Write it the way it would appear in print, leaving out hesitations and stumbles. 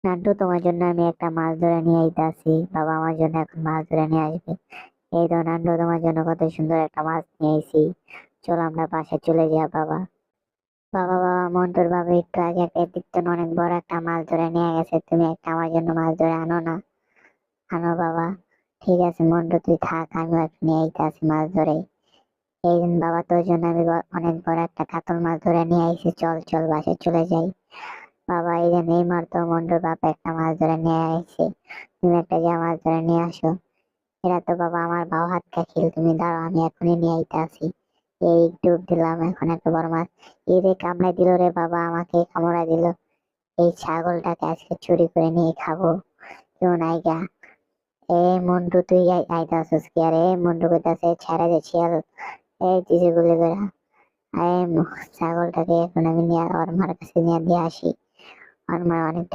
নান্টু, তোমার জন্য আমি একটা মাছ ধরে নিয়ে আইতাছি। বাবা আমার জন্য এখন মাছ ধরে নিয়ে আসবে। এই তো নান্টু, তোমার জন্য কত সুন্দর একটা মাছ নিয়ে আইছি। চলো আমরা বাসায় চলে যাই বাবা। বাবা, মন্টুর বাবা একটু আগে একটা দেখতেন অনেক বড় একটা মাছ ধরে নিয়ে গেছে, তুমি একটা আমার জন্য মাছ ধরে আনো না? আনো বাবা। ঠিক আছে মন্টু, তুই থাক, আমিও একটু নিয়ে আইতাছি মাছ ধরে। এই দিন বাবা, তোর জন্য আমি অনেক বড় একটা কাতল মাছ ধরে নিয়ে আইছি। চল চল বাসায় চলে যাই। বাবা, এই যে নেইমার তো মন্টুর বাবা একটা মাছ ধরে নিয়ে আইছে, তুমি একটা যা মাছ ধরে নিয়ে আসো। এরা তো বাবা আমার বাও হাত খাইল, তুমি দাঁড়াও, আমি এখনই নিয়ে আইতে আসি। এই ডুব দিলাম, এখন একটা বড় মাছ। এই রে, কামড়াই দিল রে বাবা, আমাকে কামড়াই দিল। এই ছাগলটাকে আজকে চুরি করে নিয়ে খাবো। কেউ নাই গা। এ মন্টু, তুই আইতাছিস কি? আরে মন্টু কইতাছে ছেড়ে দে শিয়াল। এই দিছে গুলি করে। ছাগলটাকে এখন আমি নিয়ে ওর মার কাছে নিয়ে দিয়ে আসি। ওর মা অনেক